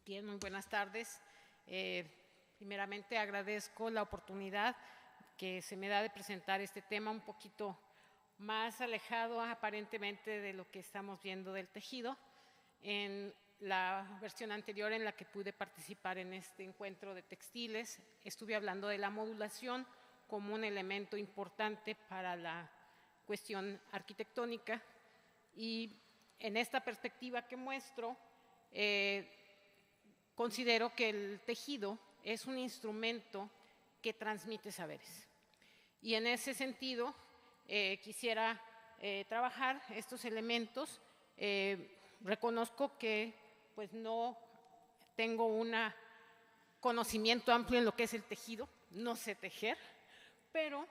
Bien, muy buenas tardes. Primeramente agradezco la oportunidad que se me da de presentar este tema un poquito más alejado aparentemente de lo que estamos viendo del tejido. En la versión anterior en la que pude participar en este encuentro de textiles, estuve hablando de la modulación como un elemento importante para la cuestión arquitectónica y en esta perspectiva que muestro, considero que el tejido es un instrumento que transmite saberes. Y en ese sentido, quisiera trabajar estos elementos. Reconozco que pues, no tengo un conocimiento amplio en lo que es el tejido, no sé tejer, pero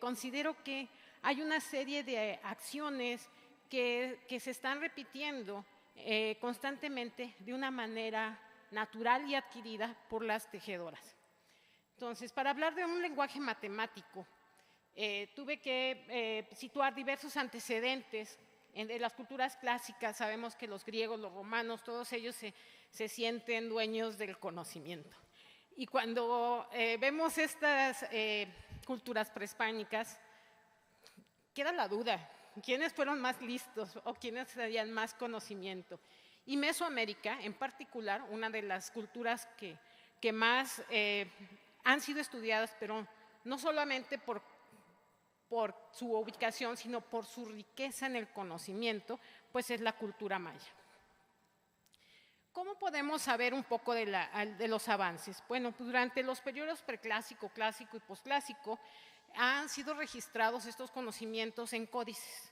considero que hay una serie de acciones que se están repitiendo constantemente de una manera natural y adquirida por las tejedoras. Entonces, para hablar de un lenguaje matemático, tuve que situar diversos antecedentes. En las culturas clásicas sabemos que los griegos, los romanos, todos ellos se sienten dueños del conocimiento. Y cuando vemos estas culturas prehispánicas, queda la duda, ¿quiénes fueron más listos o quiénes tenían más conocimiento? Y Mesoamérica, en particular, una de las culturas que más han sido estudiadas, pero no solamente por su ubicación, sino por su riqueza en el conocimiento, pues es la cultura maya. ¿Cómo podemos saber un poco de los avances? Bueno, pues durante los periodos preclásico, clásico y posclásico han sido registrados estos conocimientos en códices.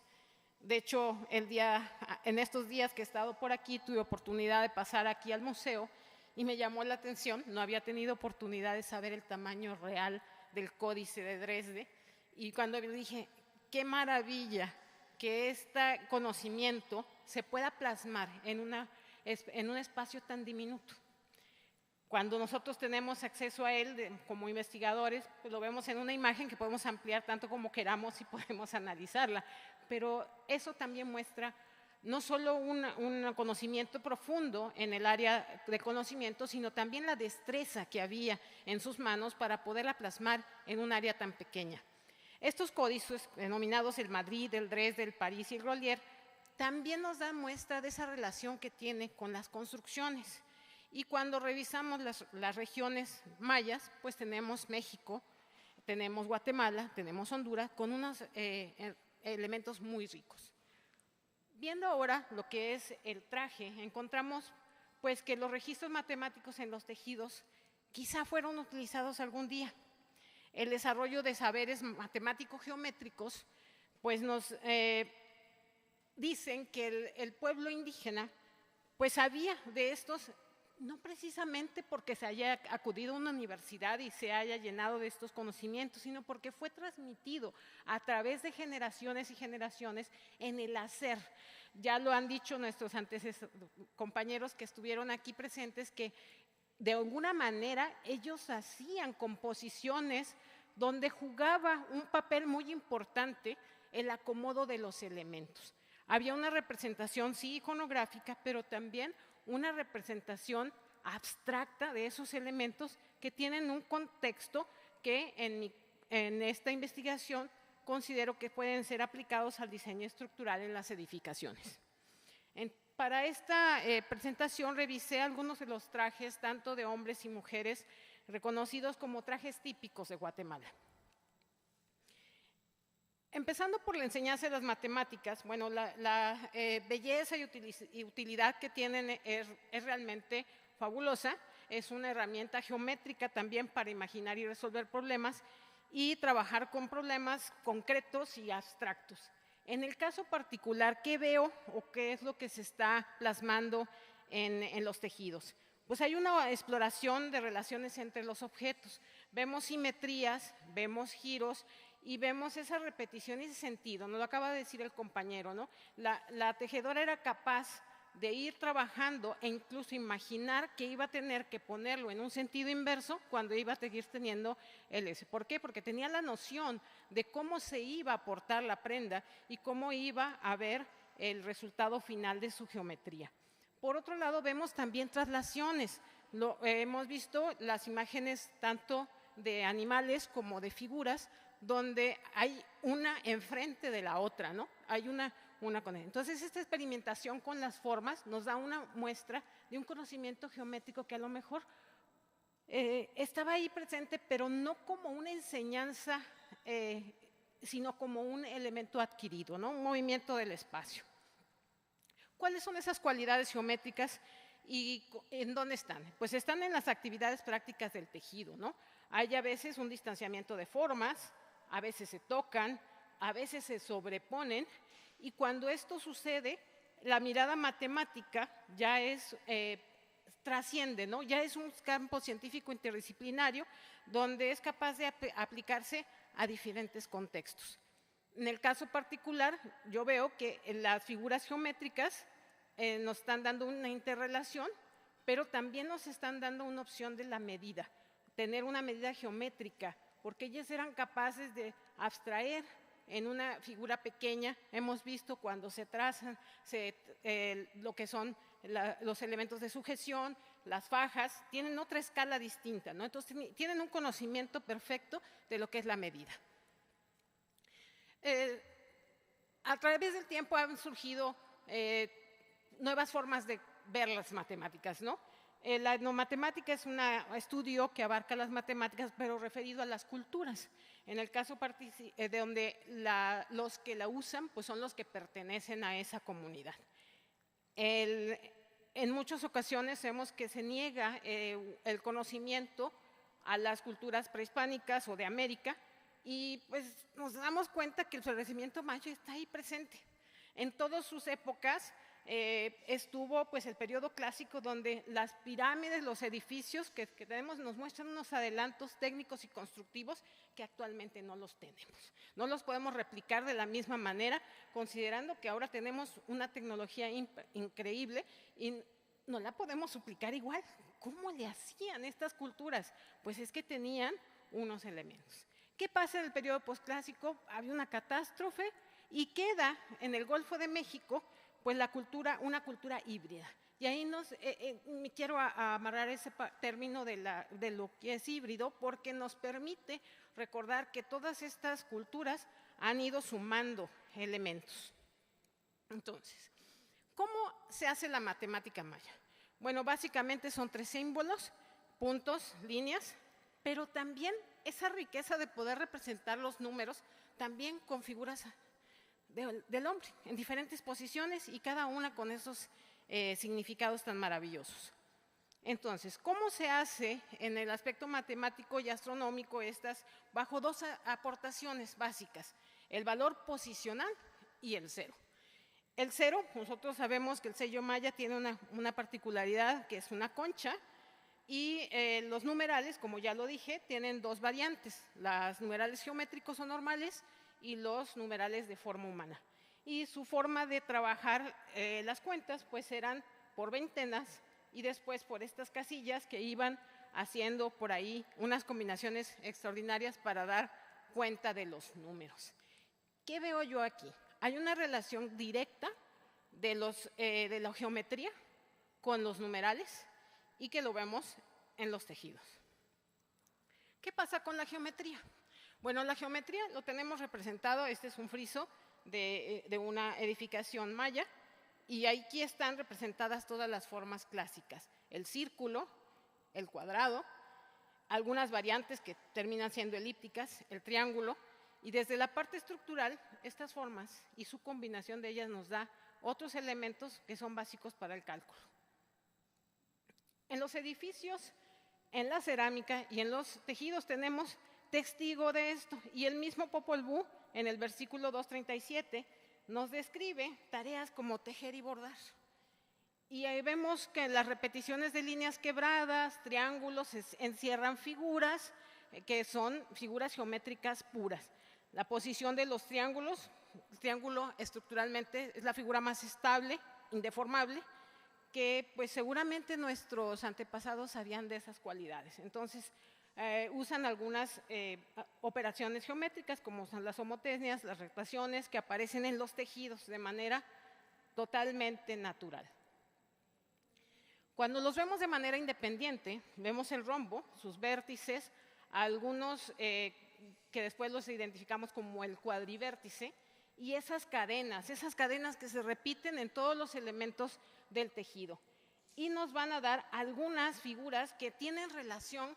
De hecho, en estos días que he estado por aquí, tuve oportunidad de pasar aquí al museo y me llamó la atención, no había tenido oportunidad de saber el tamaño real del códice de Dresde, y cuando dije, qué maravilla que este conocimiento se pueda plasmar en un espacio tan diminuto. Cuando nosotros tenemos acceso a él como investigadores, pues lo vemos en una imagen que podemos ampliar tanto como queramos y podemos analizarla. Pero eso también muestra no solo un conocimiento profundo en el área de conocimiento, sino también la destreza que había en sus manos para poderla plasmar en un área tan pequeña. Estos códices, denominados el Madrid, el Dresde, el París y el Grolier, también nos dan muestra de esa relación que tiene con las construcciones. Y cuando revisamos las regiones mayas, pues tenemos México, tenemos Guatemala, tenemos Honduras, con unos elementos muy ricos. Viendo ahora lo que es el traje, encontramos pues, que los registros matemáticos en los tejidos quizá fueron utilizados algún día. El desarrollo de saberes matemático-geométricos pues, nos dicen que el pueblo indígena pues sabía de estos, no precisamente porque se haya acudido a una universidad y se haya llenado de estos conocimientos, sino porque fue transmitido a través de generaciones y generaciones en el hacer. Ya lo han dicho nuestros compañeros que estuvieron aquí presentes, que de alguna manera ellos hacían composiciones donde jugaba un papel muy importante el acomodo de los elementos. Había una representación, sí, iconográfica, pero también una representación abstracta de esos elementos que tienen un contexto que en esta investigación considero que pueden ser aplicados al diseño estructural en las edificaciones. Para esta presentación revisé algunos de los trajes, tanto de hombres y mujeres, reconocidos como trajes típicos de Guatemala. Empezando por la enseñanza de las matemáticas, bueno, la belleza y utilidad que tienen es realmente fabulosa. Es una herramienta geométrica también para imaginar y resolver problemas y trabajar con problemas concretos y abstractos. En el caso particular, ¿qué veo o qué es lo que se está plasmando en los tejidos? Pues hay una exploración de relaciones entre los objetos. Vemos simetrías, vemos giros y vemos esa repetición y ese sentido. Nos lo acaba de decir el compañero, ¿no? La tejedora era capaz de ir trabajando e incluso imaginar que iba a tener que ponerlo en un sentido inverso cuando iba a seguir teniendo el S. ¿Por qué? Porque tenía la noción de cómo se iba a portar la prenda y cómo iba a ver el resultado final de su geometría. Por otro lado, vemos también traslaciones. Hemos visto las imágenes tanto de animales como de figuras, donde hay una enfrente de la otra, ¿no? Hay una con ella. Entonces, esta experimentación con las formas nos da una muestra de un conocimiento geométrico que a lo mejor estaba ahí presente, pero no como una enseñanza, sino como un elemento adquirido, ¿no? Un movimiento del espacio. ¿Cuáles son esas cualidades geométricas y en dónde están? Pues están en las actividades prácticas del tejido, ¿no? Hay a veces un distanciamiento de formas, a veces se tocan, a veces se sobreponen, y cuando esto sucede, la mirada matemática ya trasciende, ¿no? Ya es un campo científico interdisciplinario donde es capaz de aplicarse a diferentes contextos. En el caso particular, yo veo que las figuras geométricas nos están dando una interrelación, pero también nos están dando una opción de la medida, tener una medida geométrica, porque ellas eran capaces de abstraer en una figura pequeña. Hemos visto cuando se trazan lo que son los elementos de sujeción, las fajas, tienen otra escala distinta, ¿no? Entonces tienen un conocimiento perfecto de lo que es la medida. A través del tiempo han surgido nuevas formas de ver las matemáticas, ¿no? La etnomatemática es un estudio que abarca las matemáticas, pero referido a las culturas. En el caso de donde los que la usan, pues son los que pertenecen a esa comunidad. En muchas ocasiones vemos que se niega el conocimiento a las culturas prehispánicas o de América, y pues nos damos cuenta que el florecimiento maya está ahí presente. En todas sus épocas estuvo pues el periodo clásico, donde las pirámides, los edificios que tenemos nos muestran unos adelantos técnicos y constructivos que actualmente no los tenemos. No los podemos replicar de la misma manera, considerando que ahora tenemos una tecnología increíble y no la podemos suplicar igual. ¿Cómo le hacían estas culturas? Pues es que tenían unos elementos. ¿Qué pasa en el periodo posclásico? Había una catástrofe y queda en el Golfo de México pues una cultura híbrida. Y ahí me quiero amarrar ese término de lo que es híbrido, porque nos permite recordar que todas estas culturas han ido sumando elementos. Entonces, ¿cómo se hace la matemática maya? Bueno, básicamente son 3 símbolos, puntos, líneas, pero también esa riqueza de poder representar los números también con figuras del hombre en diferentes posiciones, y cada una con esos significados tan maravillosos. Entonces, ¿cómo se hace en el aspecto matemático y astronómico estas? Bajo 2 aportaciones básicas: el valor posicional y el cero. El cero, nosotros sabemos que el sello maya tiene una particularidad, que es una concha, y los numerales, como ya lo dije, tienen 2 variantes: los numerales geométricos o normales y los numerales de forma humana. Y su forma de trabajar las cuentas pues eran por veintenas, y después por estas casillas que iban haciendo por ahí unas combinaciones extraordinarias para dar cuenta de los números. ¿Qué veo yo aquí? Hay una relación directa de la geometría con los numerales, y que lo vemos en los tejidos. ¿Qué pasa con la geometría? Bueno, la geometría lo tenemos representado. Este es un friso de una edificación maya, y aquí están representadas todas las formas clásicas: el círculo, el cuadrado, algunas variantes que terminan siendo elípticas, el triángulo, y desde la parte estructural, estas formas y su combinación de ellas nos da otros elementos que son básicos para el cálculo. En los edificios, en la cerámica y en los tejidos tenemos testigo de esto, y el mismo Popol Vuh en el versículo 237 nos describe tareas como tejer y bordar. Y ahí vemos que las repeticiones de líneas quebradas, triángulos, encierran figuras que son figuras geométricas puras. La posición de los triángulos: el triángulo estructuralmente es la figura más estable, indeformable, que pues seguramente nuestros antepasados sabían de esas cualidades. Entonces, usan algunas operaciones geométricas, como son las homotenias, las rectaciones, que aparecen en los tejidos de manera totalmente natural. Cuando los vemos de manera independiente, vemos el rombo, sus vértices, algunos que después los identificamos como el cuadrivértice, y esas cadenas que se repiten en todos los elementos del tejido. Y nos van a dar algunas figuras que tienen relación,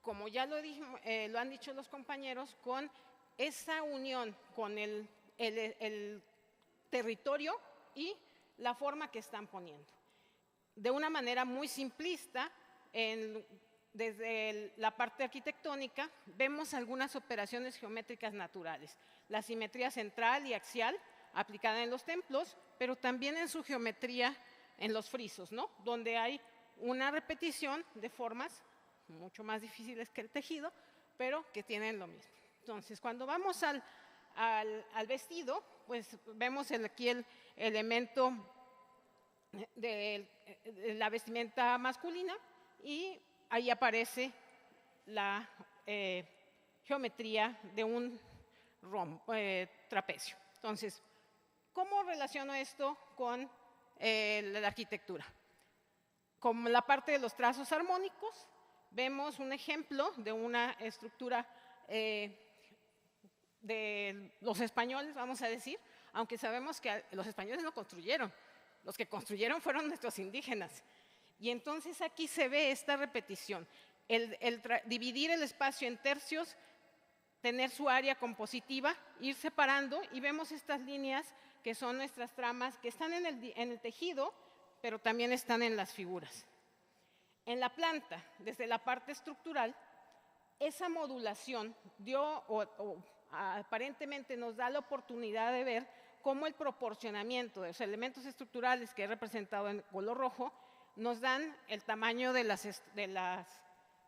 como ya lo han dicho los compañeros, con esa unión con el territorio y la forma que están poniendo. De una manera muy simplista, desde la parte arquitectónica, vemos algunas operaciones geométricas naturales. La simetría central y axial aplicada en los templos, pero también en su geometría en los frisos, ¿no? Donde hay una repetición de formas mucho más difíciles que el tejido, pero que tienen lo mismo. Entonces, cuando vamos al vestido, pues vemos aquí el elemento de la vestimenta masculina y ahí aparece la geometría de un trapecio. Entonces, ¿cómo relaciono esto con la arquitectura? Como la parte de los trazos armónicos, vemos un ejemplo de una estructura de los españoles, vamos a decir, aunque sabemos que los españoles no construyeron, los que construyeron fueron nuestros indígenas. Y entonces aquí se ve esta repetición, dividir el espacio en tercios, tener su área compositiva, ir separando y vemos estas líneas que son nuestras tramas, que están en el tejido, pero también están en las figuras. En la planta, desde la parte estructural, esa modulación aparentemente nos da la oportunidad de ver cómo el proporcionamiento de los elementos estructurales que he representado en color rojo nos dan el tamaño de los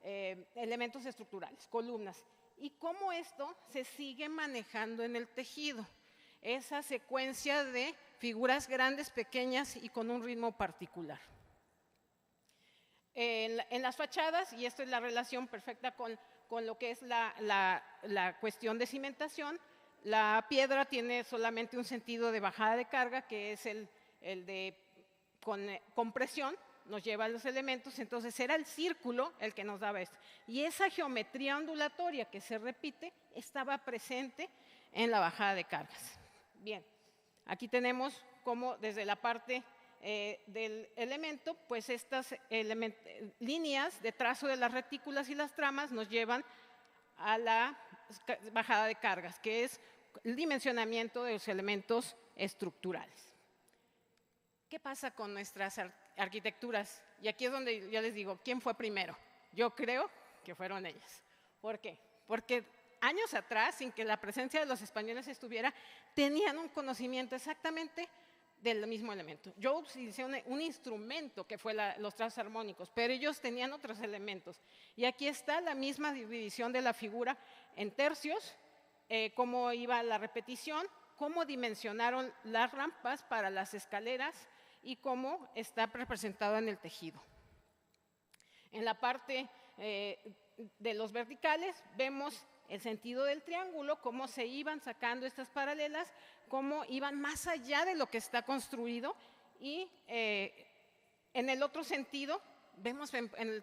elementos estructurales, columnas, y cómo esto se sigue manejando en el tejido, esa secuencia de figuras grandes, pequeñas y con un ritmo particular. En las fachadas, y esto es la relación perfecta con lo que es la cuestión de cimentación, la piedra tiene solamente un sentido de bajada de carga, que es el de compresión, nos lleva a los elementos, entonces era el círculo el que nos daba esto. Y esa geometría ondulatoria que se repite estaba presente en la bajada de cargas. Bien, aquí tenemos cómo desde la parte del elemento, pues estas líneas de trazo de las retículas y las tramas nos llevan a la bajada de cargas, que es el dimensionamiento de los elementos estructurales. ¿Qué pasa con nuestras arquitecturas? Y aquí es donde yo les digo, ¿quién fue primero? Yo creo que fueron ellas. ¿Por qué? Porque años atrás, sin que la presencia de los españoles estuviera, tenían un conocimiento exactamente del mismo elemento. Yo utilicé un instrumento que fue los trazos armónicos, pero ellos tenían otros elementos. Y aquí está la misma división de la figura en tercios, cómo iba la repetición, cómo dimensionaron las rampas para las escaleras y cómo está representado en el tejido. En la parte de los verticales vemos el sentido del triángulo, cómo se iban sacando estas paralelas, cómo iban más allá de lo que está construido, y en el otro sentido vemos en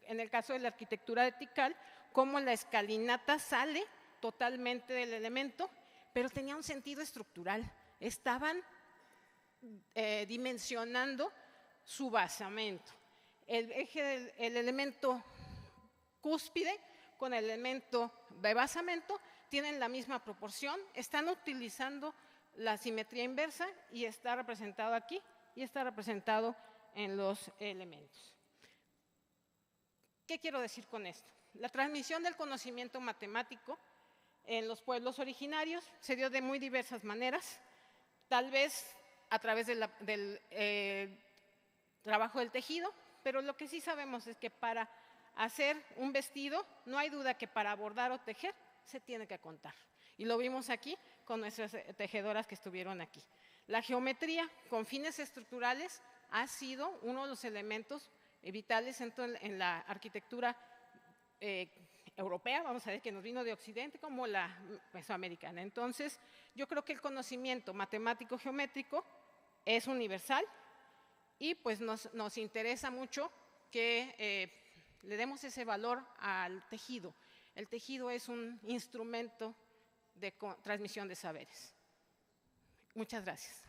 el caso de la arquitectura de Tikal cómo la escalinata sale totalmente del elemento, pero tenía un sentido estructural, estaban dimensionando su basamento. El elemento cúspide con el elemento de basamento tienen la misma proporción, están utilizando la simetría inversa y está representado aquí y está representado en los elementos. ¿Qué quiero decir con esto? La transmisión del conocimiento matemático en los pueblos originarios se dio de muy diversas maneras, tal vez a través del trabajo del tejido, pero lo que sí sabemos es que para hacer un vestido, no hay duda que para bordar o tejer se tiene que contar. Y lo vimos aquí con nuestras tejedoras que estuvieron aquí. La geometría con fines estructurales ha sido uno de los elementos vitales en la arquitectura europea, vamos a ver, que nos vino de Occidente, como la mesoamericana. Entonces, yo creo que el conocimiento matemático geométrico es universal y pues nos interesa mucho que le demos ese valor al tejido. El tejido es un instrumento de transmisión de saberes. Muchas gracias.